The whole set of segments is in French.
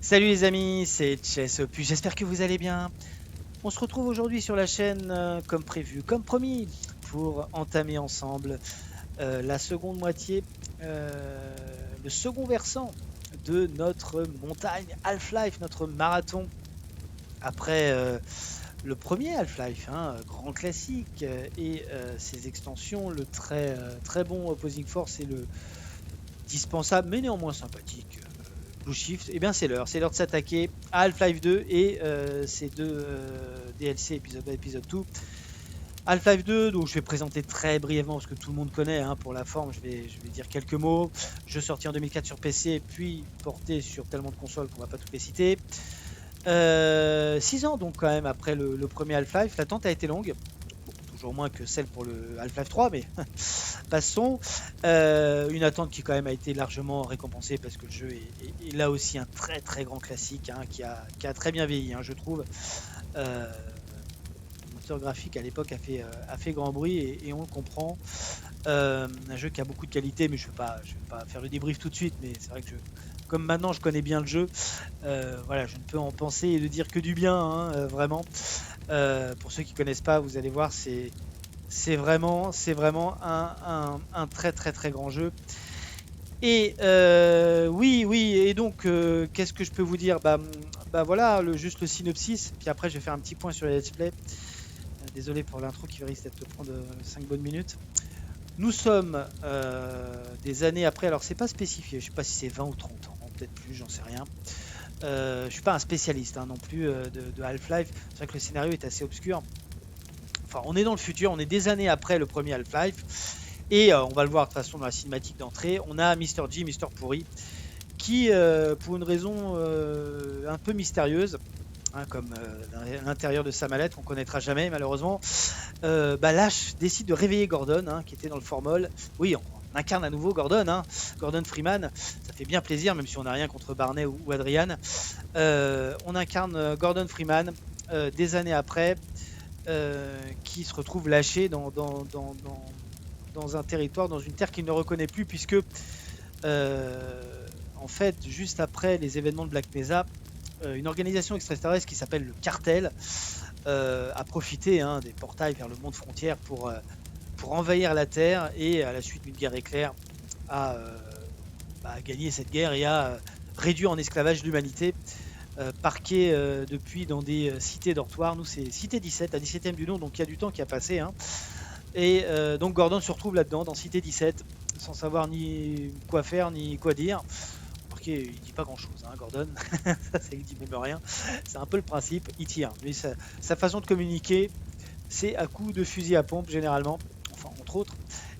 Salut les amis, c'est Chess Opus, j'espère que vous allez bien. On se retrouve aujourd'hui sur la chaîne comme prévu, comme promis, pour entamer ensemble la seconde moitié, euh, le second versant de notre montagne Half-Life, notre marathon. Après le premier Half-Life, hein, grand classique, et ses extensions, le très bon Opposing Force et le dispensable mais néanmoins sympathique Blue Shift, et bien c'est l'heure de s'attaquer à Half-Life 2 et ces deux DLC épisode 1 épisode 2. Half-Life 2, donc je vais présenter très brièvement parce que tout le monde connaît, hein, pour la forme, je vais dire quelques mots. Jeu sorti en 2004 sur PC, puis porté sur tellement de consoles qu'on va pas toutes les citer. 6 ans donc quand même après le premier Half-Life, l'attente a été longue. Bon, toujours moins que celle pour le Half-Life 3, mais passons. Une attente qui quand même a été largement récompensée parce que le jeu est là aussi un très grand classique, hein, qui a très bien vieilli, hein, je trouve. Euh, le moteur graphique à l'époque a fait grand bruit et on le comprend. Un jeu qui a beaucoup de qualité, mais je ne vais pas faire le débrief tout de suite, mais c'est vrai que comme maintenant je connais bien le jeu, voilà, je ne peux en penser et de dire que du bien, hein, vraiment. Pour ceux qui connaissent pas, vous allez voir, c'est vraiment un très grand jeu. Et oui, et donc qu'est-ce que je peux vous dire? Bah voilà, juste le synopsis, puis après je vais faire un petit point sur les let's play. Désolé pour l'intro qui risque de prendre 5 bonnes minutes. Nous sommes des années après, alors c'est pas spécifié, je sais pas si c'est 20 ou 30 ans, peut-être plus, j'en sais rien. Je suis pas un spécialiste, hein, non plus de Half-Life, c'est vrai que le scénario est assez obscur. Enfin, on est dans le futur, on est des années après le premier Half-Life. Et on va le voir de toute façon dans la cinématique d'entrée, on a Mr. G, Mr. Pourri, qui, pour une raison un peu mystérieuse, hein, comme l'intérieur de sa mallette, qu'on connaîtra jamais malheureusement, Lash décide de réveiller Gordon, hein, qui était dans le formol. Oui, on incarne à nouveau Gordon, hein, Gordon Freeman, ça fait bien plaisir, même si on n'a rien contre Barney ou Adrian. On incarne Gordon Freeman des années après, qui se retrouve lâché dans un territoire, dans une terre qu'il ne reconnaît plus, puisque en fait, juste après les événements de Black Mesa, une organisation extraterrestre qui s'appelle le Cartel a profité, hein, des portails vers le monde frontière pour envahir la Terre et à la suite d'une guerre éclair a gagné cette guerre et a réduit en esclavage l'humanité, parquée depuis dans des cités dortoirs. Nous c'est Cité 17, la 17e du nom, donc il y a du temps qui a passé, hein. Et donc Gordon se retrouve là-dedans, dans Cité 17, sans savoir ni quoi faire ni quoi dire. Remarquez, il dit pas grand-chose, hein, Gordon. Ça, il dit même rien. C'est un peu le principe, il tire. Mais sa façon de communiquer, c'est à coups de fusil à pompe généralement, enfin entre autres,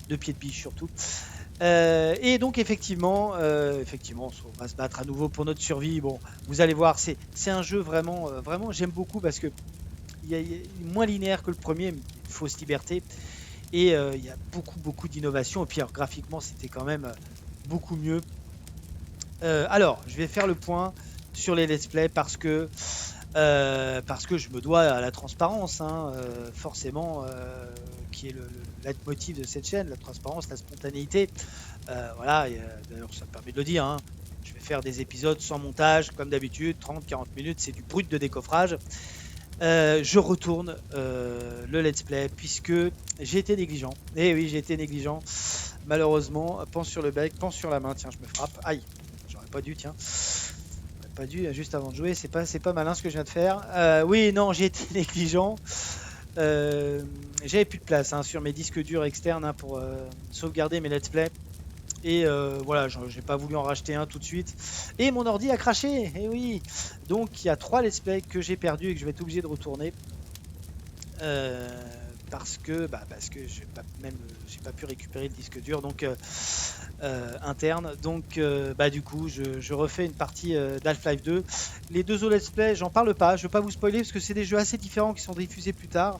de pied de biche surtout. Et donc effectivement, on va se battre à nouveau pour notre survie. Bon, vous allez voir, c'est un jeu vraiment, j'aime beaucoup parce que il est moins linéaire que le premier, une fausse liberté. Et il y a beaucoup d'innovation. Et puis alors, graphiquement, c'était quand même beaucoup mieux. Alors, je vais faire le point sur les let's play parce que je me dois à la transparence, hein, forcément, qui est le leitmotiv de cette chaîne, la transparence, la spontanéité. Voilà, d'ailleurs, ça me permet de le dire, hein. Je vais faire des épisodes sans montage, comme d'habitude, 30-40 minutes, c'est du brut de décoffrage. Je retourne le let's play puisque j'ai été négligent. Eh oui, j'ai été négligent. Malheureusement, pense sur le bec, pense sur la main. Tiens, je me frappe. Aïe, j'aurais pas dû, tiens. J'aurais pas dû juste avant de jouer. C'est pas malin ce que je viens de faire. Oui, non, j'ai été négligent. J'avais plus de place, hein, sur mes disques durs externes, hein, pour sauvegarder mes let's play. Et voilà, j'ai pas voulu en racheter un tout de suite. Et mon ordi a craché, et oui. Donc il y a 3 let's play que j'ai perdu et que je vais être obligé de retourner. Euh, parce que j'ai pas pu récupérer le disque dur donc interne. Donc du coup je refais une partie d'Half-Life 2. Les deux autres let's play, j'en parle pas, je veux pas vous spoiler parce que c'est des jeux assez différents qui sont diffusés plus tard.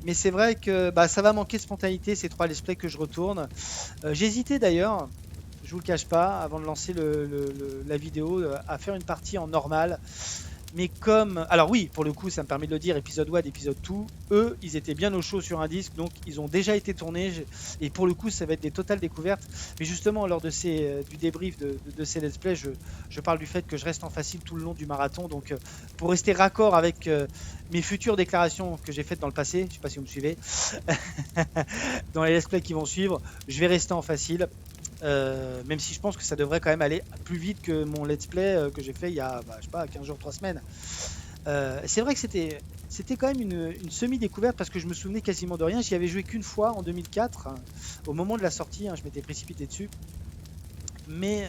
Mais c'est vrai que ça va manquer de spontanéité ces 3 let's play que je retourne. J'hésitais d'ailleurs, je vous le cache pas, avant de lancer la vidéo, à faire une partie en normal. Mais comme... Alors oui, pour le coup, ça me permet de le dire, épisode 1, épisode 2, eux, ils étaient bien au chaud sur un disque, donc ils ont déjà été tournés, et pour le coup, ça va être des totales découvertes. Mais justement, lors de du débrief de ces let's play, je parle du fait que je reste en facile tout le long du marathon, donc pour rester raccord avec mes futures déclarations que j'ai faites dans le passé, je ne sais pas si vous me suivez, dans les let's play qui vont suivre, je vais rester en facile. Même si je pense que ça devrait quand même aller plus vite que mon let's play que j'ai fait il y a je sais pas 15 jours 3 semaines. C'est vrai que c'était quand même une semi-découverte parce que je me souvenais quasiment de rien. J'y avais joué qu'une fois en 2004 hein, au moment de la sortie, hein, je m'étais précipité dessus, mais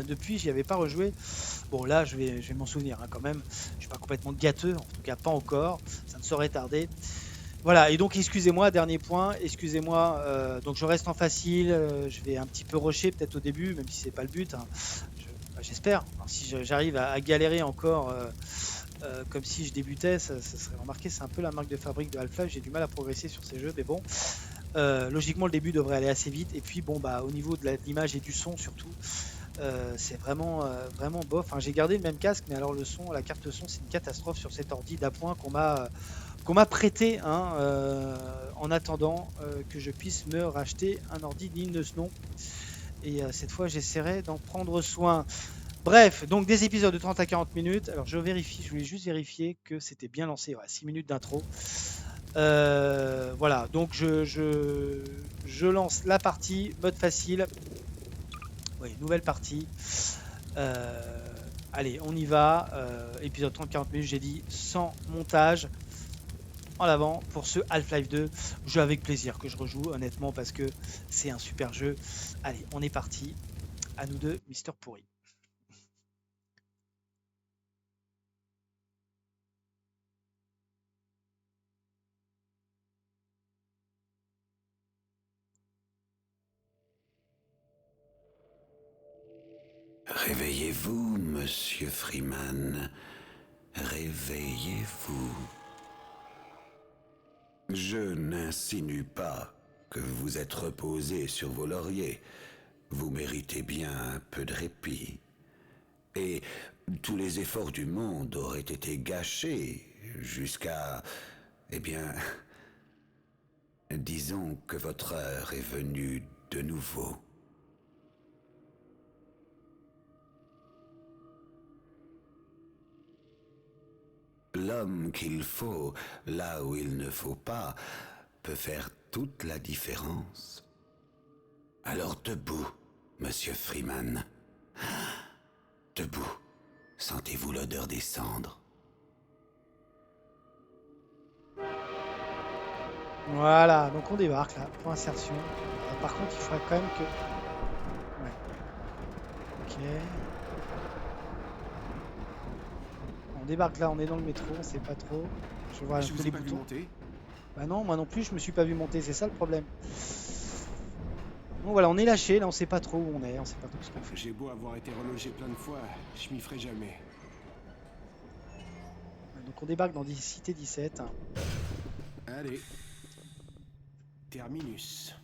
depuis j'y avais pas rejoué. Bon là je vais m'en souvenir hein, quand même, je suis pas complètement gâteux, en tout cas pas encore, ça ne saurait tarder. Voilà, et donc excusez-moi, dernier point, excusez-moi, donc je reste en facile, je vais un petit peu rusher peut-être au début, même si c'est pas le but, hein. J'espère. Alors, si j'arrive à galérer encore comme si je débutais, ça serait remarqué, c'est un peu la marque de fabrique de Half-Life, j'ai du mal à progresser sur ces jeux, mais bon, logiquement le début devrait aller assez vite, et puis bon bah au niveau de l'image et du son surtout, c'est vraiment bof. Enfin, j'ai gardé le même casque, mais alors le son, la carte son, c'est une catastrophe sur cet ordi d'appoint qu'on m'a prêté hein, en attendant que je puisse me racheter un ordi digne de ce nom. Et cette fois, j'essaierai d'en prendre soin. Bref, donc des épisodes de 30 à 40 minutes. Alors je voulais juste vérifier que c'était bien lancé. Ouais, 6 minutes d'intro. Voilà, donc je lance la partie, mode facile. Oui, nouvelle partie. Allez, on y va. Épisode 30-40 minutes, j'ai dit, sans montage. En avant pour ce Half-Life 2, jeu avec plaisir que je rejoue honnêtement parce que c'est un super jeu. Allez, on est parti. À nous deux, Mister Pourri. Réveillez-vous, monsieur Freeman. Réveillez-vous. Je n'insinue pas que vous vous êtes reposé sur vos lauriers. Vous méritez bien un peu de répit. Et tous les efforts du monde auraient été gâchés jusqu'à... Eh bien... Disons que votre heure est venue de nouveau. L'homme qu'il faut, là où il ne faut pas, peut faire toute la différence. Alors debout, monsieur Freeman. Debout. Sentez-vous l'odeur des cendres? Voilà, donc on débarque là, point insertion. Par contre, il faudrait quand même que... Ouais. Ok. On débarque là, on est dans le métro, on sait pas trop. Je vois un peu les boutons. Bah non, moi non plus, je me suis pas vu monter, c'est ça le problème. Bon voilà, on est lâché, là on sait pas trop où on est, on sait pas trop ce qu'on fait. J'ai beau avoir été relogé plein de fois, je m'y ferai jamais. Donc on débarque dans Cité 17. Allez. Terminus.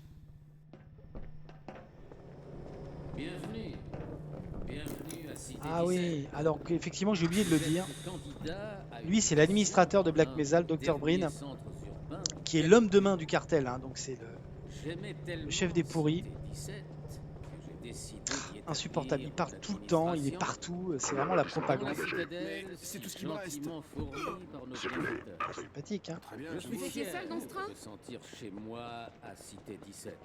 Bienvenue. Bienvenue à Cité 17. Ah oui, alors qu'effectivement j'ai oublié de le dire. Lui c'est l'administrateur de Black Mesa, le Dr Breen, qui est l'homme de main du cartel, hein, donc c'est le chef des pourris. Insupportable, il parle tout le temps, il est partout, c'est vraiment la propagande. C'est tout ce qui me reste. Sympathique, hein. Très bien. Je suis étiez seul dans ce train de sentir chez moi à Cité 17.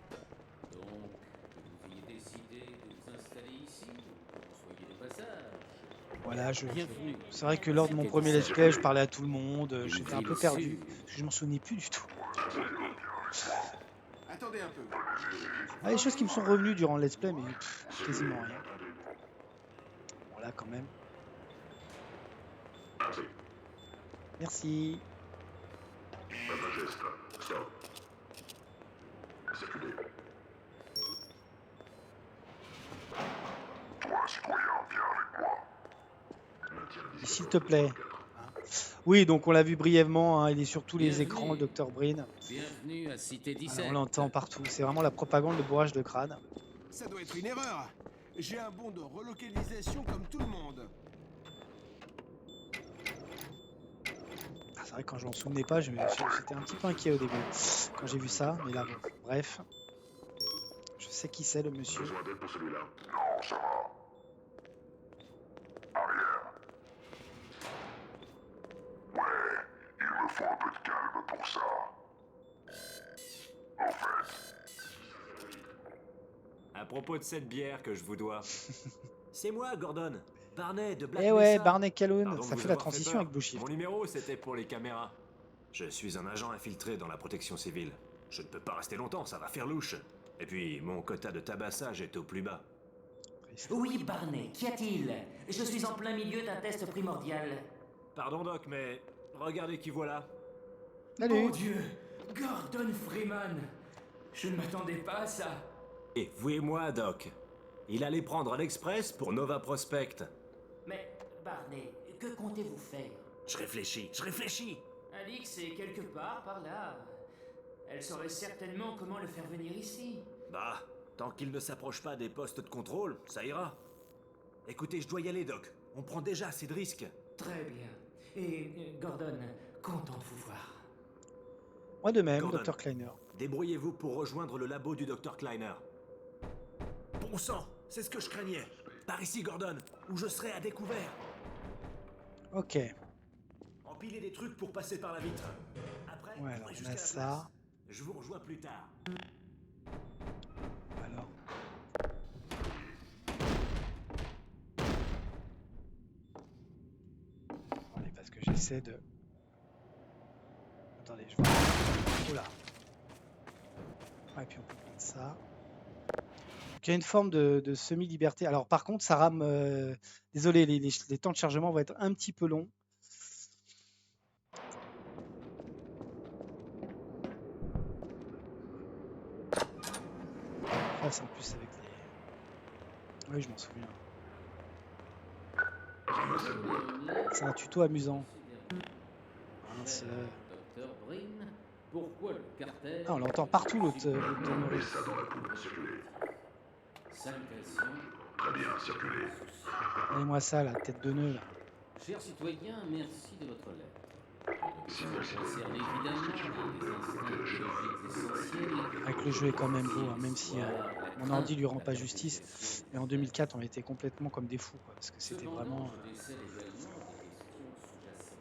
Donc, vous aviez décidé de vous installer ici. Soyez de passage. Voilà, Bienvenue. c'est vrai que lors de mon premier let's play, je parlais à tout le monde, j'étais un peu perdu, parce que je m'en souvenais plus du tout. Attendez un peu. Ah, les choses qui me sont revenues durant le let's play, mais quasiment rien. Bon là quand même. Merci. S'il te plaît. Oui, donc on l'a vu brièvement, hein, il est sur tous les écrans, le Dr Breen. Bienvenue à Cité 17. On l'entend partout, c'est vraiment la propagande, le bourrage de crâne. Ça doit être une erreur. J'ai un bon de relocalisation comme tout le monde. vrai que quand je m'en souvenais pas, j'étais un petit peu inquiet au début quand j'ai vu ça, mais là bon, bref. Je sais qui c'est le monsieur. Besoin d'aide pour celui-là? Non, ça va. Arrière. Ouais, il me faut un peu de calme pour ça. En fait, À propos de cette bière que je vous dois. C'est moi, Gordon. Barney de Black Eh ouais, Mesa. Barney Calhoun, Pardon de ça vous fait la avoir fait transition peur. avec Blue Shift. Mon numéro, c'était pour les caméras. Je suis un agent infiltré dans la protection civile. Je ne peux pas rester longtemps, ça va faire louche. Et puis, mon quota de tabassage est au plus bas. Oui, Barney, qu'y a-t-il? Je suis en plein milieu d'un test primordial. Pardon, Doc, mais regardez qui voilà. Salut. Mon Dieu, Gordon Freeman. Je ne m'attendais pas à ça. Et vous et moi, Doc. Il allait prendre l'express pour Nova Prospect. Mais, Barney, que comptez-vous faire? Je réfléchis. Alix est quelque part par là. Elle saurait certainement comment le faire venir ici. Bah, tant qu'il ne s'approche pas des postes de contrôle, ça ira. Écoutez, je dois y aller, Doc. On prend déjà assez de risques. Très bien. Et, Gordon, content de vous voir. Moi de même, Gordon. Dr. Kleiner. Débrouillez-vous pour rejoindre le labo du Dr. Kleiner. Bon sang, c'est ce que je craignais. Par ici, Gordon, où je serai à découvert. Ok. Empilez des trucs pour passer par la vitre. Après, Ouais, courez alors on jusqu'à a la ça. place. Je vous rejoins plus tard. Alors. Attendez, parce que j'essaie de... Attendez, je vois. Oula. Ouais, et puis on peut prendre ça. Donc il y a une forme de semi-liberté. Alors par contre, ça rame... Désolé, les temps de chargement vont être un petit peu longs. Ah, c'est en plus avec les... Oui, je m'en souviens. C'est un tuto amusant. Mince. Docteur Brin, pourquoi le cartel... Ah, on l'entend partout l'autre demeuré. mets ça dans la coupe. Circulez. Salutations. Très bien, circulez. Donnez-moi ça, la tête de nœud là. Chers citoyens, merci de votre lettre. Le document concerne évidemment des instincts biologiques essentiels. Avec le jeu est quand même beau, hein, même si mon ordi lui rend pas justice. Mais en 2004, on était complètement comme des fous, quoi, parce que c'était vraiment... Je décèle également des questions sous-jacentes.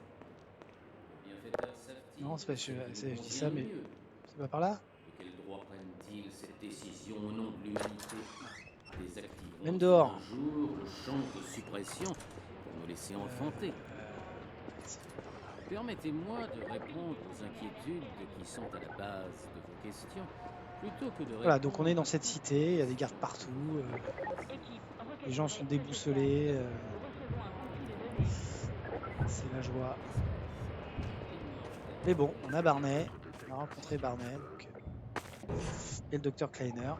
Les bienfaiteurs savent-ils Non, c'est pas- je qu'ils dis vont ça, bien mais- mieux? C'est pas par là? De quel droit prennent-ils cette décision au nom de l'humanité? Désactiveront Même dehors. un jour le champ de suppression pour nous laisser enfanter? Permettez-moi de répondre aux inquiétudes qui sont à la base de vos questions, plutôt que de Voilà, donc on est dans répondre cette cité, il y a des gardes partout, les gens sont déboussolés, c'est la joie. Mais bon, on a Barney, on a rencontré Barney, donc, et le docteur Kleiner,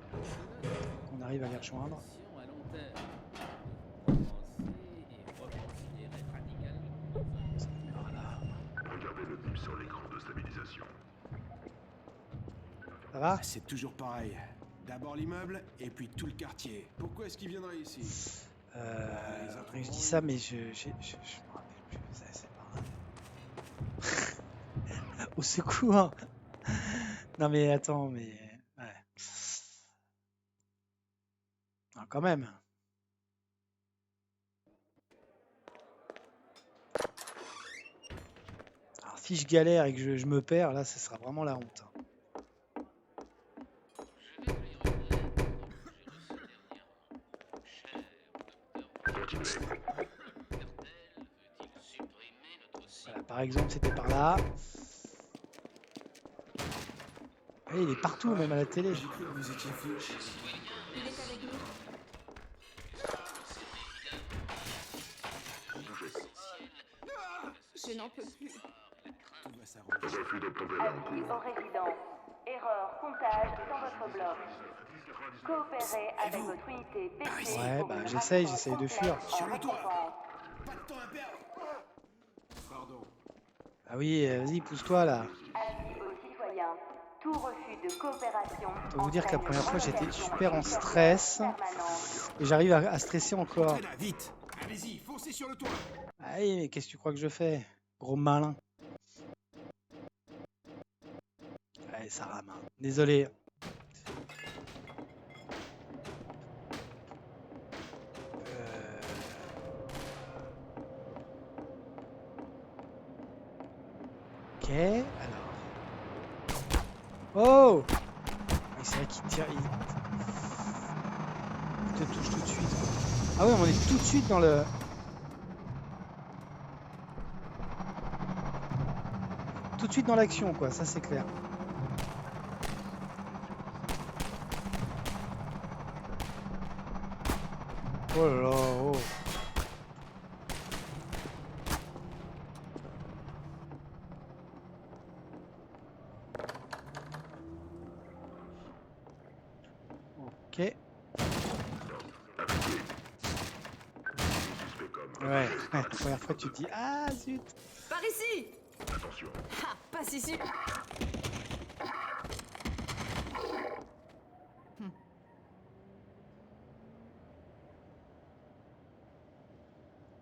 qu'on arrive à les rejoindre. à long terme. Commencer et reconsidérer radicalement. Voilà. Regardez le bip sur l'écran de stabilisation. Ça va? C'est toujours pareil. D'abord l'immeuble, et puis tout le quartier. Pourquoi est-ce qu'il viendrait ici? Après, je dis ça, mais je me rappelle plus, c'est Barney. Au secours! Non mais attends, mais... Ouais. Non, quand même. Alors si je galère et que je me perds, là, ce sera vraiment la honte. Hein. Voilà, par exemple, c'était par là. Et il est partout, même à la télé. J'ai cru que vous étiez fou. Je n'en peux plus. Tout va s'arranger. Refus d'obtempérer en Avis cours. aux résidents. Erreur, comptage dans votre bloc. Coopérez avec votre unité PC. Ouais, pour bah une j'essaye ration de fuir. complète en Sur le toit. récompense. Pas de temps à perdre. Pardon. Ah oui, vas-y, pousse-toi là. Avis aux citoyens. Tout refus de coopération. Je dois vous dire que la entraîne première fois, j'étais relégation super en territoriale stress. permanente. Et j'arrive à stresser encore. Entrez là, vite. Allez-y, foncez sur le toit. Ah oui, mais qu'est-ce que tu crois que je fais? Gros malin. Ouais, ça rame. Hein. Désolé. Ok, alors. Oh! Oui, c'est vrai qu'il tire. Il te touche tout de suite. Quoi. Ah ouais, on est tout de suite dans le. Tout de suite dans l'action, quoi, ça c'est clair. Oh là là, oh. Ok. Ouais, la première fois tu te dis ah zut. Par ici! Attention. Ha! Passe ici!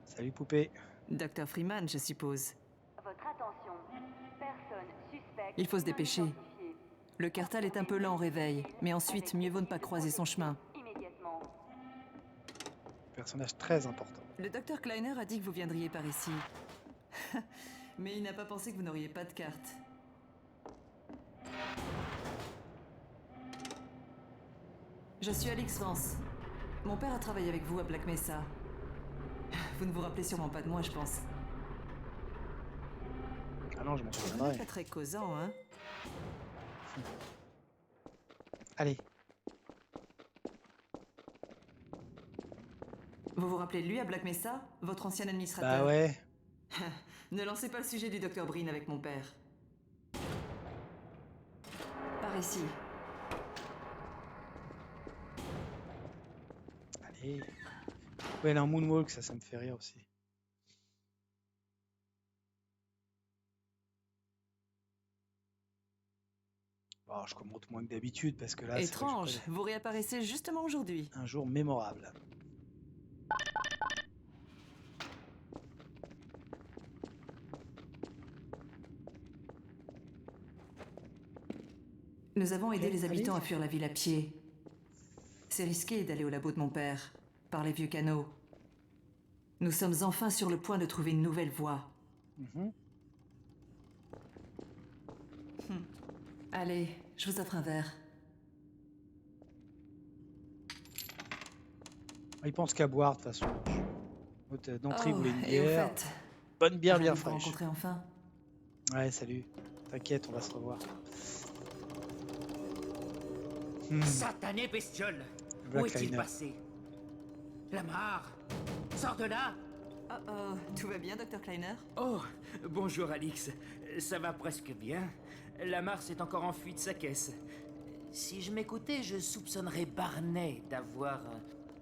Salut poupée. Dr. Freeman, je suppose. Votre attention. Personne suspecte. Il faut se dépêcher. non identifiée. Le Cartal est un peu lent au réveil, mais ensuite, mieux vaut ne pas croiser son chemin. Immédiatement. Personnage très important. Le Dr. Kleiner a dit que vous viendriez par ici. Mais il n'a pas pensé que vous n'auriez pas de carte. Je suis Alix Vance. Mon père a travaillé avec vous à Black Mesa. Vous ne vous rappelez sûrement pas de moi, je pense. Ah non, je m'en Vous souviendrai. n'êtes pas très causant, hein? Allez. Vous vous rappelez de lui à Black Mesa? Votre ancien administrateur? Bah ouais. Ne lancez pas le sujet du Dr. Breen avec mon père. Par ici. Allez. Ouais, elle a un moonwalk, ça me fait rire aussi. Bon, je commente moins que d'habitude parce que là, c'est vrai que je Étrange, connais. vous réapparaissez justement aujourd'hui. Un jour mémorable. Nous avons aidé Ok, les habitants allez. à fuir la ville à pied. C'est risqué d'aller au labo de mon père, par les vieux canaux. Nous sommes enfin sur le point de trouver une nouvelle voie. Mhm. Allez, je vous offre un verre. Il pense qu'à boire de toute façon. D'entrée, il voulait une et au bière. fait, Bonne bière bien ravi de vous fraîche. rencontrer enfin. Ouais, salut. T'inquiète, on va se revoir. Satané bestiole! Black Où est-il Liner. passé? Lamar! Sors de là! Oh, tout va bien, Dr. Kleiner? Oh, bonjour Alix. Ça va presque bien. Lamar s'est encore enfui de sa caisse. Si je m'écoutais, je soupçonnerais Barney d'avoir...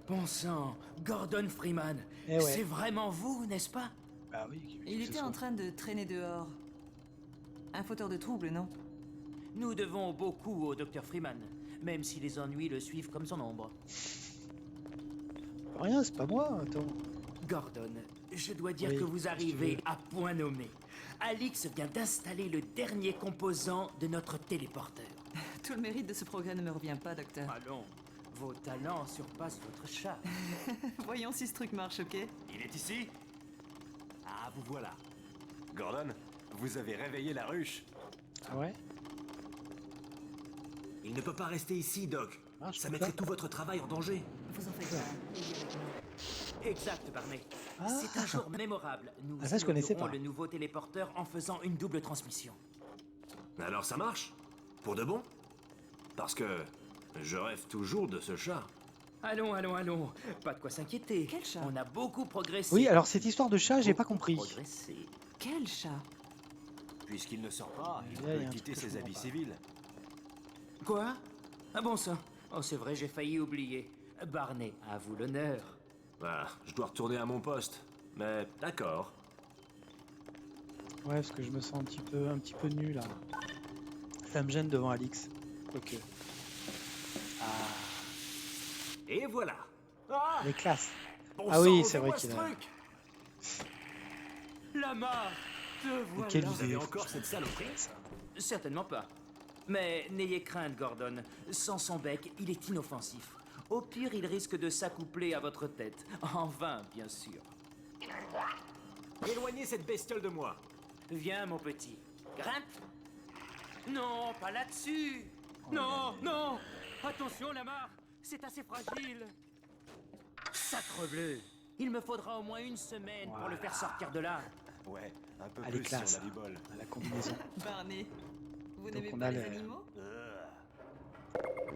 Bon sang, Gordon Freeman. Eh ouais. C'est vraiment vous, n'est-ce pas? Bah oui. que Il ce était soit. en train de traîner dehors. Un fauteur de troubles, non? Nous devons beaucoup au Dr. Freeman, même si les ennuis le suivent comme son ombre. Rien, c'est pas moi, attends. Gordon, je dois dire Oui, que vous si tu arrivez veux. à point nommé. Alix vient d'installer le dernier composant de notre téléporteur. Tout le mérite de ce progrès ne me revient pas, docteur. Allons, vos talents surpassent votre chat. Voyons si ce truc marche, ok? Il est ici? Ah, vous voilà. Gordon, vous avez réveillé la ruche. Ah ouais. Il ne peut pas rester ici, Doc. Ah, je Ça peux mettrait pas. tout votre travail en danger. Vous en faites pas. Il est avec nous. Exact, Barney. Ah. C'est un jour mémorable. Nous Ah, ça, je connaissais inaugurons pas. le nouveau téléporteur en faisant une double transmission. Alors ça marche? Pour de bon? Parce que je rêve toujours de ce chat. Allons, allons, allons. Pas de quoi s'inquiéter. Quel chat? On a beaucoup progressé. Oui, alors cette histoire de chat, j'ai pas Beaucoup compris. progressé. Quel chat? Puisqu'il ne sort pas, il Là, il y a peut un quitter truc que je ses comprends habits pas. civils. Quoi? Ah bon sang. Oh, c'est vrai, j'ai failli oublier. Barney, à vous l'honneur. Voilà, je dois retourner à mon poste. Mais d'accord. Ouais, parce que je me sens un petit peu nu là. Ça me gêne devant Alix. Quoique. Ah, Et voilà. Ah, elle est classe. bon Ah oui, sang, c'est vrai fais-moi qu'il ce a- truc. Lamar, te voilà. quel Vous avez idée, encore cette saloperie? Certainement pas. Mais n'ayez crainte, Gordon. Sans son bec, il est inoffensif. Au pire, il risque de s'accoupler à votre tête. En vain, bien sûr. Éloignez cette bestiole de moi. Viens, mon petit. Grimpe. Non, pas là-dessus. Non, non. Attention, Lamar. C'est assez fragile. Sacrebleu. Il me faudra au moins une semaine pour le faire sortir de là. Ouais, un peu Elle est plus classe, si on a du bol. la combinaison. Barney, vous Donc n'aimez on pas a les le- animaux?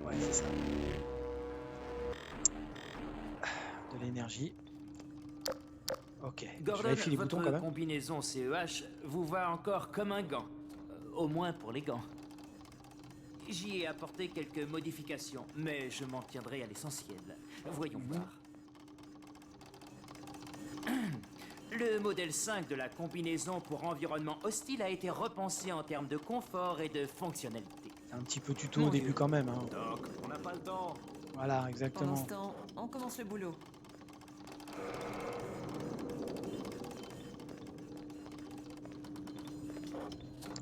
Ouais, c'est ça. De l'énergie. Ok, je Gordon, vérifie les boutons votre quand même. combinaison CEH vous va encore comme un gant. Au moins pour les gants. J'y ai apporté quelques modifications, mais je m'en tiendrai à l'essentiel. Voyons voir. Le modèle 5 de la combinaison pour environnement hostile a été repensé en termes de confort et de fonctionnalité. C'est un petit peu tuto Mon au début Dieu. quand même. Hein. Doc, on n'a pas le temps. Voilà, Pendant exactement. ce temps, on commence le boulot.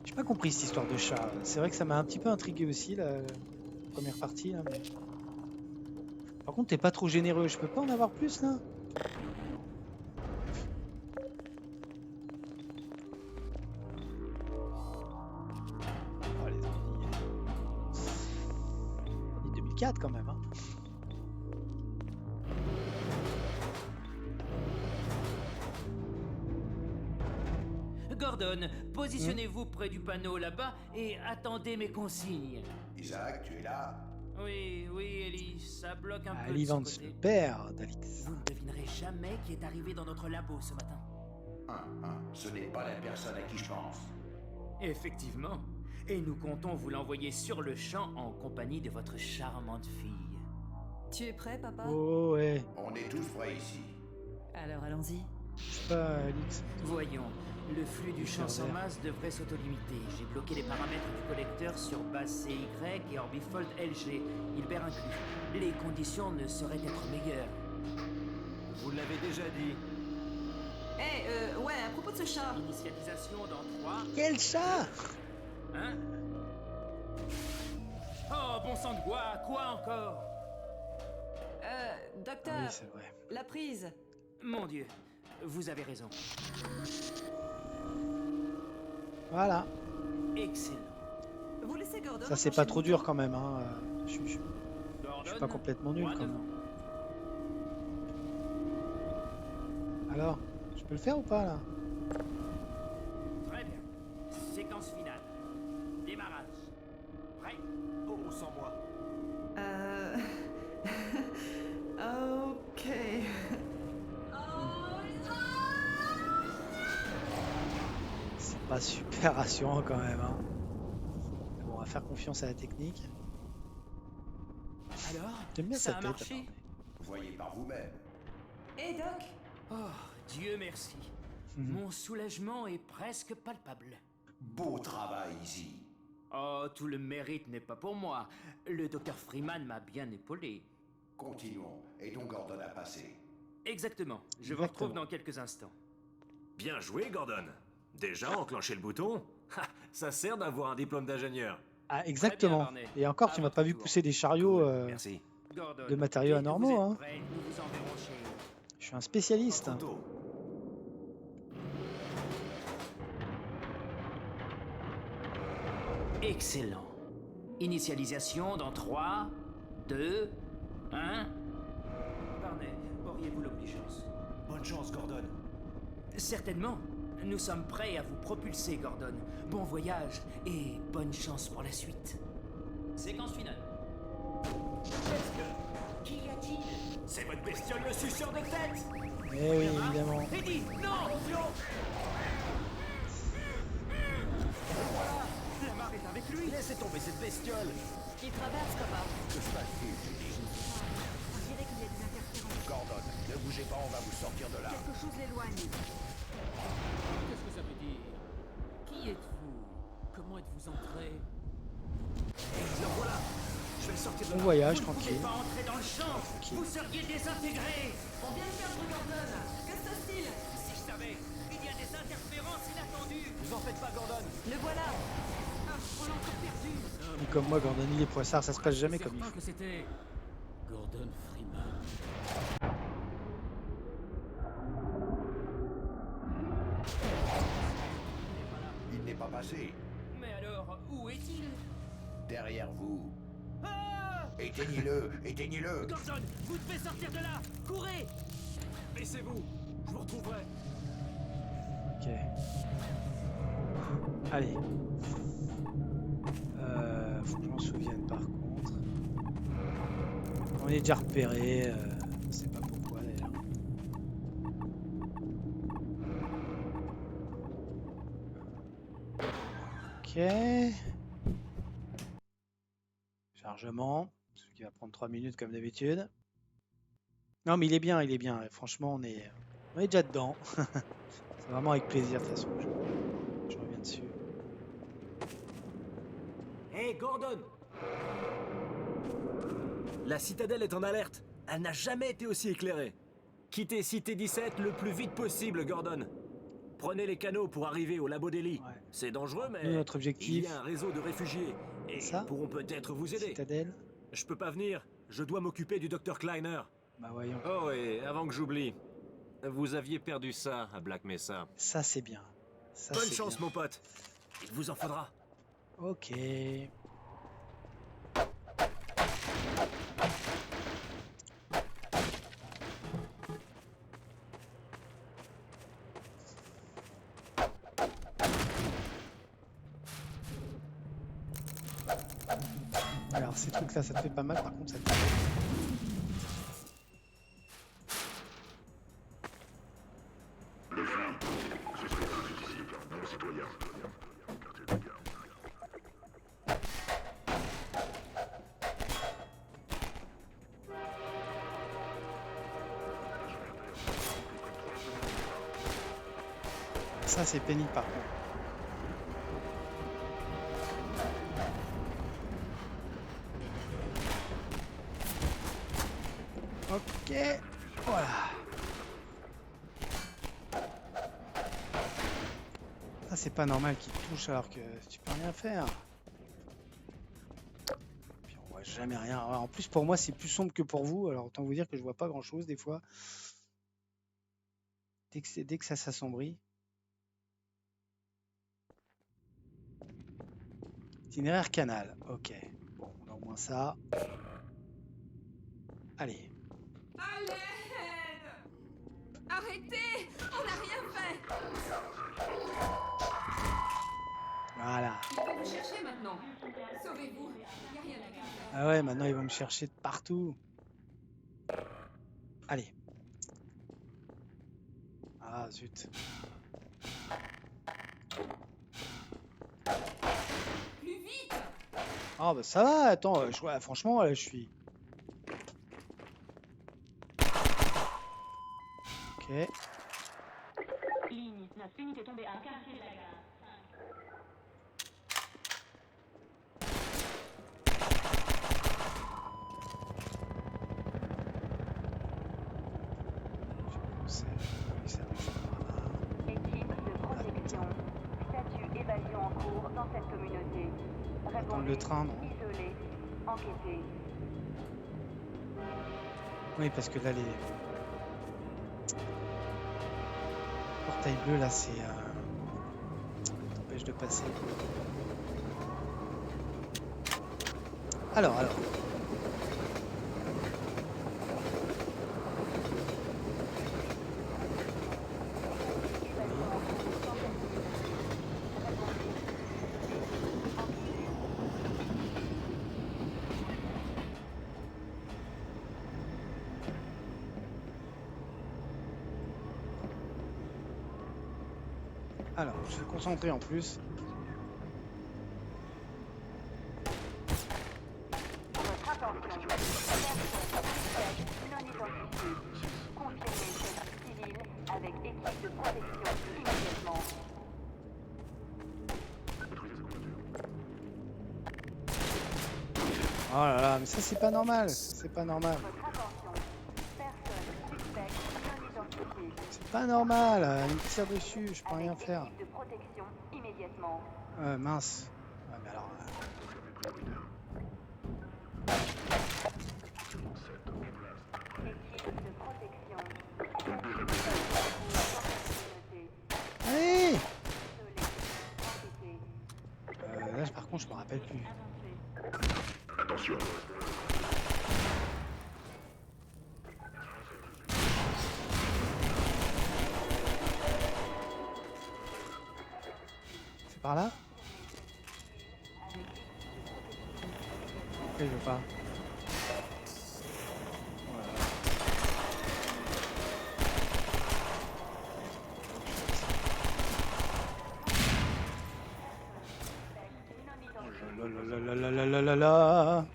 J'ai pas compris cette histoire de chat. C'est vrai que ça m'a un petit peu intrigué aussi la première partie. Là, mais... Par contre, t'es pas trop généreux. Je peux pas en avoir plus là? Oh, les ennemis. Et 2004 quand même. Hein. Gordon, positionnez-vous près du panneau là-bas et attendez mes consignes. Isaac, tu es là? Oui, oui, Ellie, ça bloque un peu Ali de son Vance, le côté. père d'Alix. Vous ne devinerez jamais qui est arrivé dans notre labo ce matin. Ce n'est pas la personne à qui je pense. Effectivement. Et nous comptons vous l'envoyer sur le champ en compagnie de votre charmante fille. Tu es prêt, papa? Oh ouais. On est tous prêts ici. Alors allons-y. C'est pas Alix. Voyons, le flux du champ sans vert. masse devrait s'auto-limiter. J'ai bloqué les paramètres du collecteur sur base CY et Orbifold LG, Hilbert inclus. Les conditions ne sauraient être meilleures. Vous l'avez déjà dit. Ouais, à propos de ce chat. Initialisation dans 3, Quel chat? hein? Oh, bon sang de bois, quoi encore? Docteur, Ah oui, c'est vrai. la prise. Mon Dieu, vous avez raison. Voilà. Excellent. Vous laissez Gordon. Ça c'est enclencher pas le trop bouton. dur quand même. Hein. Je suis Gordon, pas complètement nul droit quand même. devant. Alors, je peux le faire ou pas là? Très bien. Séquence finale. Démarrage. Prêt? Oh, sans moi. Ok. C'est pas super rassurant quand même. Hein. Bon, on va faire confiance à la technique. Alors, J'aime bien ça sa a tête. marché? Voyez par vous-même. Et Doc? Oh, Dieu merci. Mhm. Mon soulagement est presque palpable. Beau travail ici. Oh, tout le mérite n'est pas pour moi. Le docteur Freeman m'a bien épaulé. Continuons. Et donc Gordon a passé. Exactement. Je vous Exactement. retrouve dans quelques instants. Bien joué, Gordon. Déjà enclenché le bouton? Ha, ça sert d'avoir un diplôme d'ingénieur. Ah, exactement. Barney. Et encore, tu À m'as votre pas vu tour. pousser des chariots Merci. Gordon, de matériaux dès que vous anormaux. êtes Hein. prêts, nous vous enverrons chez... Je suis un spécialiste. Trop tôt. Excellent. Initialisation dans 3, 2, 1... Barney, auriez-vous l'obligeance? Bonne chance, Gordon. Certainement. Nous sommes prêts à vous propulser, Gordon. Bon voyage et bonne chance pour la suite. Séquence finale. Qu'y a-t-il? C'est votre bestiole, le suceur de tête. Eh oui, évidemment. Eddie, non! La mare est avec lui. Laissez tomber cette bestiole. Il traverse, papa. Que se passe-t-il, Judy? On dirait qu'il y a des interférences. Gordon, ne bougez pas, on va vous sortir de là. Quelque chose l'éloigne. Qu'est-ce que ça veut dire? Qui êtes-vous? Comment êtes-vous entré? Le voilà. Je vais le sortir de Bon là. voyage, Vous ne pouvez tranquille. pas entrer dans le champ. Tranquille. Vous seriez désintégré. On vient de perdre Gordon. Que se passe-t-il? Si je savais, il y a des interférences inattendues. Vous en faites pas, Gordon. Le voilà. Ah, on l'a encore perdu. Non, Et comme moi, Gordon les poissards, ça se passe jamais comme il certain faut. que c'était Gordon Freeman. Il n'est pas passé. Mais alors, où est-il? Derrière vous. Ah! Éteignez-le, éteignez-le. Gordon, vous devez sortir de là! Courez! Baissez-vous, je vous retrouverai. Ok. Allez. Faut que je m'en souvienne par contre. On est déjà repéré. Je sais pas pourquoi d'ailleurs. Ok. Chargement. Ce qui va prendre 3 minutes comme d'habitude. Non mais il est bien, il est bien. Franchement, on est déjà dedans. C'est vraiment avec plaisir de toute façon. Je reviens dessus. Hé, Gordon! La citadelle est en alerte. Elle n'a jamais été aussi éclairée. Quittez Cité 17 le plus vite possible, Gordon. Prenez les canaux pour arriver au labo d'Eli. Ouais. C'est dangereux, mais Nous, notre il objectif, y a un réseau de réfugiés. Et ça ils pourront peut-être vous aider. Citadelle. Je peux pas venir. Je dois m'occuper du Dr Kleiner. Bah voyons. Oh, et avant que j'oublie, vous aviez perdu ça à Black Mesa. Ça c'est bien. Ça, Bonne c'est chance, bien. mon pote. Il vous en faudra. Ok. Alors ces trucs là ça te fait pas mal, par contre ça te fait... Ça c'est pénible par contre. Ok, voilà. Ça c'est pas normal qu'il touche alors que tu peux rien faire. Puis on voit jamais rien. Alors, en plus pour moi c'est plus sombre que pour vous, alors autant vous dire que je vois pas grand chose des fois. Dès que ça s'assombrit. Itinéraire canal, ok. Bon, on a au moins ça. Allez. À l'aide! Arrêtez! On n'a rien fait! Voilà. Il faut vous chercher maintenant. Sauvez-vous. Il n'y a rien à faire. Ah ouais, maintenant ils vont me chercher de partout. Allez. Ah zut. Plus vite! Ah bah ça va, attends, franchement je suis... Ok. Ligne 19, unité tombée à un quartier de la gare. Équipe de protection. Statut évasion en cours dans cette communauté. Attendre le train, non? Isolé. Enquêté. Oui, parce que là, les portails bleus, là, c'est... t'empêche de passer. Alors... Alors, je suis concentré en plus. Votre attention. Personne suspecte non identifiée. Confirmez service civil avec équipe de protection immédiatement. Oh là là, mais ça c'est pas normal, c'est pas normal. Votre attention. Personne suspecte non identifiée. C'est pas normal, il me tire dessus, je peux rien faire. Équipe de protection immédiatement. Mince. Ouais, mais alors... Allez. Là, par contre, je me rappelle plus. Attention. C'est par là? Ok, je veux pas. La.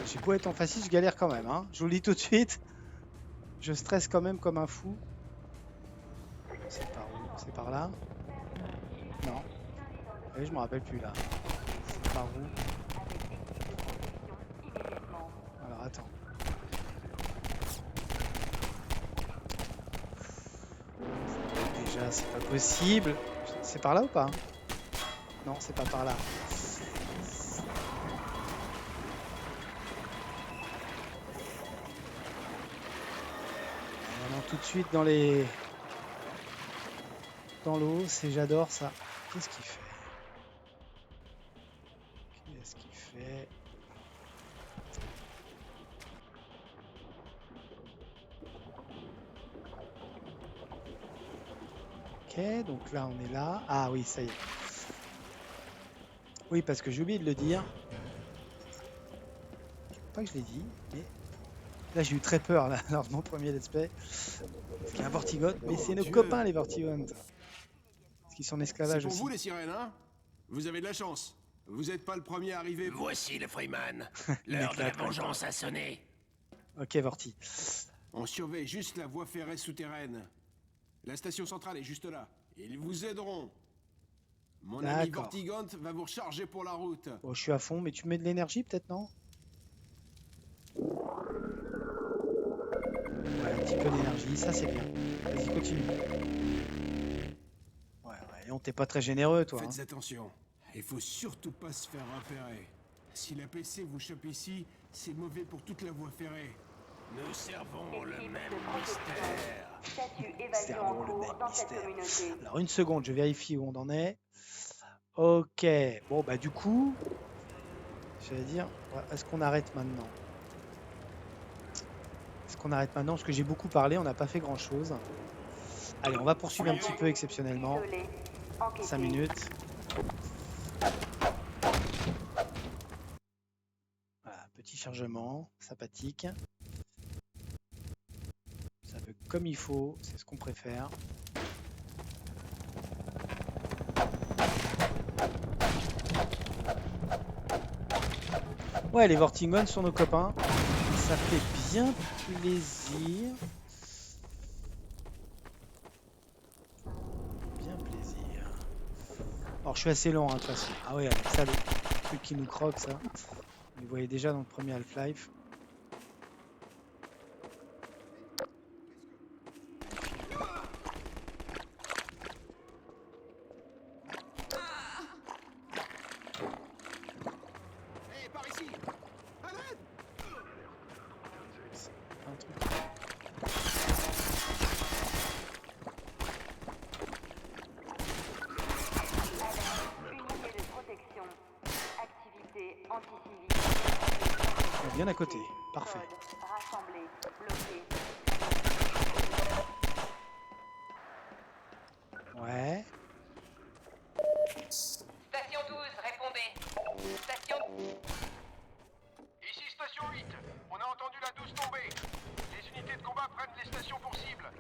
J'ai beau être en facile, je galère quand même, hein. Je vous le dis tout de suite. Je stresse quand même comme un fou. C'est par où? C'est par là? Non. Et je me rappelle plus là. C'est par où? Alors attends. Déjà, c'est pas possible. C'est par là ou pas? Non, c'est pas par là. Tout de suite dans les... dans l'eau, j'adore ça. Qu'est-ce qu'il fait? Qu'est-ce qu'il fait? Ok, donc là on est là. Ah oui, ça y est. Oui, parce que j'ai oublié de le dire. Pas que je l'ai dit, mais... Là j'ai eu très peur là, lors de mon premier let's play. Parce qu'il y a un Vortigone, mais c'est nos copains les Vortigones. Parce qu'ils sont en esclavage aussi. C'est pour vous les sirènes, hein? Vous avez de la chance. Vous n'êtes pas le premier à arriver. Voici le Freeman. L'heure de la vengeance a sonné. Ok Vorti. On surveille juste la voie ferrée souterraine. La station centrale est juste là. Ils vous aideront. Mon ami Vortigone va vous recharger pour la route. Bon, je suis à fond, mais tu mets de l'énergie peut-être, non? Ouais, un petit peu d'énergie, ça c'est bien. Vas-y, continue. Ouais, et on t'es pas très généreux, toi. Faites attention. Il faut surtout pas se faire repérer. Si la PC vous chope ici, c'est mauvais pour toute la voie ferrée. Nous servons le même mystère. Servons le même mystère. Alors, une seconde, je vérifie où on en est. Ok, bon, bah du coup, j'allais dire, est-ce qu'on arrête maintenant? Est-ce qu'on arrête maintenant? Parce que j'ai beaucoup parlé, on n'a pas fait grand-chose. Allez, on va poursuivre un petit peu exceptionnellement. 5 minutes. Voilà, petit chargement, sympathique. Ça veut comme il faut, c'est ce qu'on préfère. Ouais, les Vortigones sont nos copains. Ça fait bien plaisir. Bien plaisir. Alors, je suis assez lent, hein, de toute façon. Ah ouais, avec ça, le truc qui nous croque, ça. Vous le voyez déjà dans le premier Half-Life. Bien à côté, parfait. Ouais. Station 12, répondez. Station... Ici station 8, on a entendu la 12 tomber. Les unités de combat prennent les stations pour cible.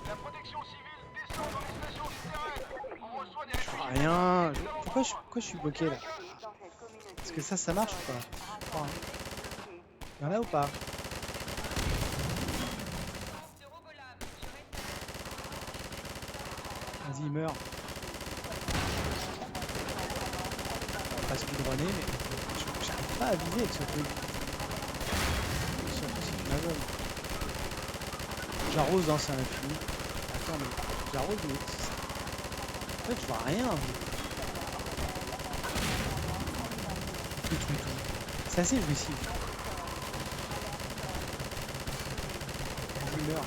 La protection civile descend dans les stations souterraines. On reçoit des réfugiés. Rien. Pourquoi je suis bloqué là? Est-ce que ça marche ou pas? Il y en a ou pas? Vas-y, meurs. On va pas speedrunner, mais j'arrive pas à viser avec ce truc. Surtout si tu m'aveugle. J'arrose, hein, c'est infini. Attends, mais Jarod, mais... En fait, je vois rien. Tout. C'est assez jouissif. Je meurs.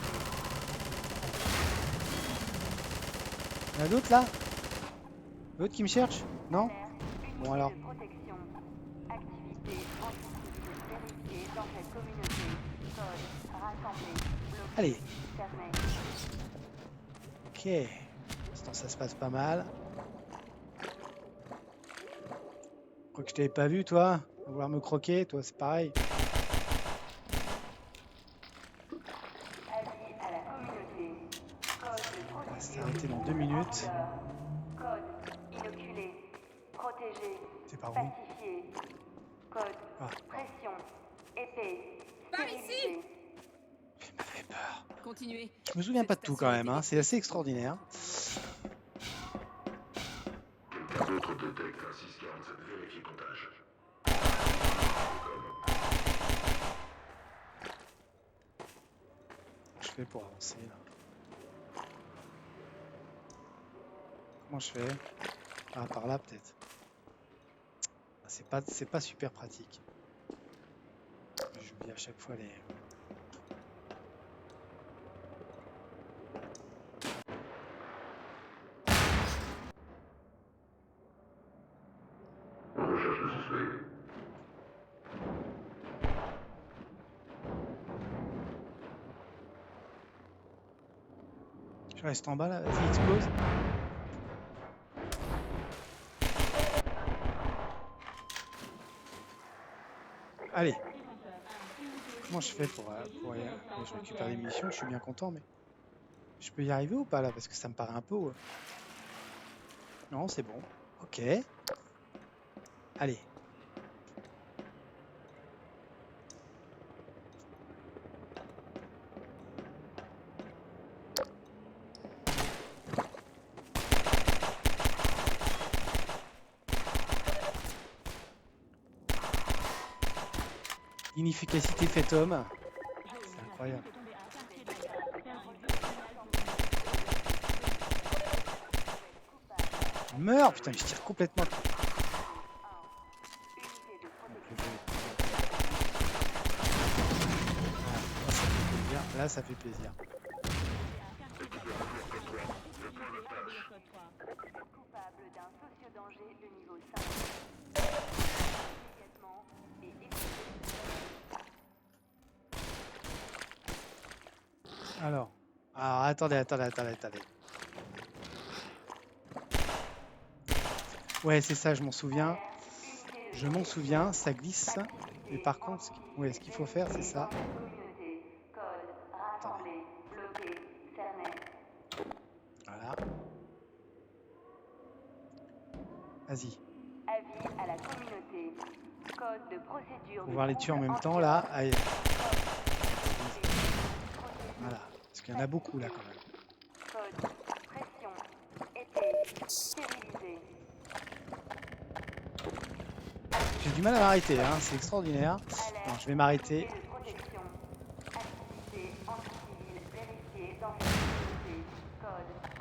Il y en a d'autres là? D'autres qui me cherchent? Non? Bon alors. Allez. Ok. Pour l'instant ça se passe pas mal. Je crois que je t'avais pas vu toi. Vouloir me croquer, toi c'est pareil. On va s'arrêter dans 2 minutes. C'est par où? Ah. Par ici! Il m'a fait peur. Continuez. Je me souviens pas de tout quand même, hein. C'est assez extraordinaire. D'autres détectent un 647, vérifiez comptage. Je fais pour avancer là. Comment je fais? Ah, par là peut-être. C'est pas super pratique. J'oublie à chaque fois les... Recherche le suspect. Je reste en bas là, vas-y explose. Allez. Comment je fais pour je récupère des munitions, je suis bien content, mais je peux y arriver ou pas là, parce que ça me paraît un peu... Non, c'est bon. Ok. Allez. Inefficacité fait homme. C'est incroyable. Meurs, putain, je tire complètement. Là, ça fait plaisir. Alors, attendez. Ouais, c'est ça, je m'en souviens. Ça glisse. Mais par contre, ce qu'il faut faire, c'est ça. Attendez. Voilà. Vas-y. On va voir les tuer en même temps, là. Allez. Voilà. Parce qu'il y en a beaucoup, là, quand même. J'ai du mal à m'arrêter, hein. C'est extraordinaire. Bon, je vais m'arrêter.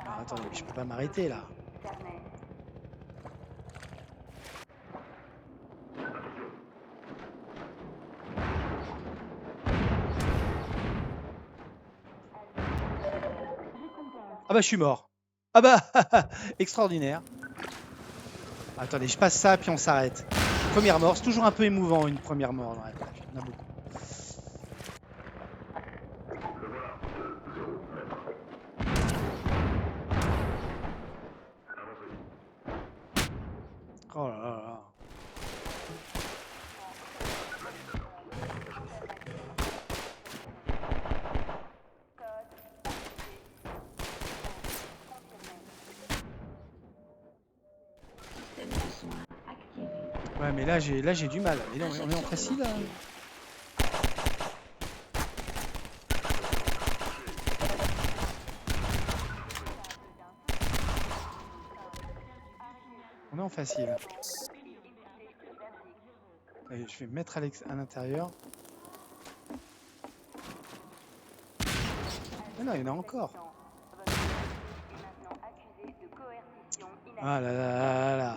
Alors, attendez, mais je peux pas m'arrêter, là. Ah bah je suis mort. Ah bah extraordinaire. Attendez, je passe ça puis on s'arrête. Première mort, c'est toujours un peu émouvant une première mort dans la plage. Il y en a beaucoup. Oh là là là. Ouais mais là j'ai du mal. Mais non, on est en facile là. On est en facile. Allez, je vais me mettre à l'intérieur. Mais non, il y en a encore. Ah là là là là.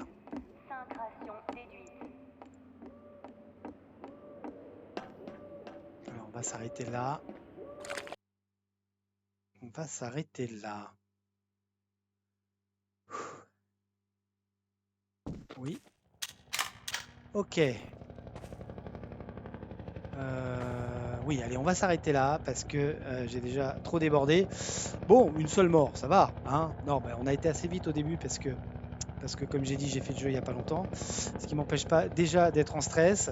5 rations déduites. Alors, on va s'arrêter là. On va s'arrêter là. Oui. Ok. Oui, allez, on va s'arrêter là parce que j'ai déjà trop débordé. Bon, une seule mort, ça va, hein? Non, bah, on a été assez vite au début parce que comme j'ai dit, j'ai fait le jeu il n'y a pas longtemps, ce qui m'empêche pas déjà d'être en stress.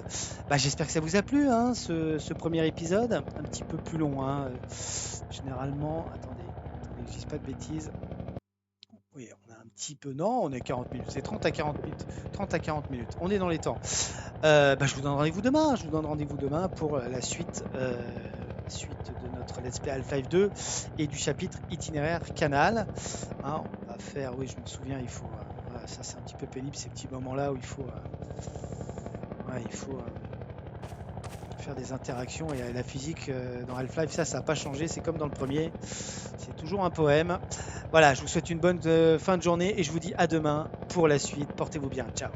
Bah, j'espère que ça vous a plu, hein, ce premier épisode, un petit peu plus long, hein. Généralement, attendez, que je dise pas de bêtises. Oui, on a un petit peu, non, on est 40 minutes, c'est 30 à 40 minutes, 30 à 40 minutes, on est dans les temps. Bah, je vous donne rendez-vous demain, pour la suite de notre Let's Play Half-Life 2 et du chapitre itinéraire canal. Hein, on va faire, oui, je m'en souviens, il faut, voilà, ça c'est un petit peu pénible, ces petits moments-là où il faut faire des interactions, et la physique dans Half-Life, ça n'a pas changé, c'est comme dans le premier, c'est toujours un poème. Voilà, je vous souhaite une bonne fin de journée et je vous dis à demain pour la suite. Portez-vous bien, ciao.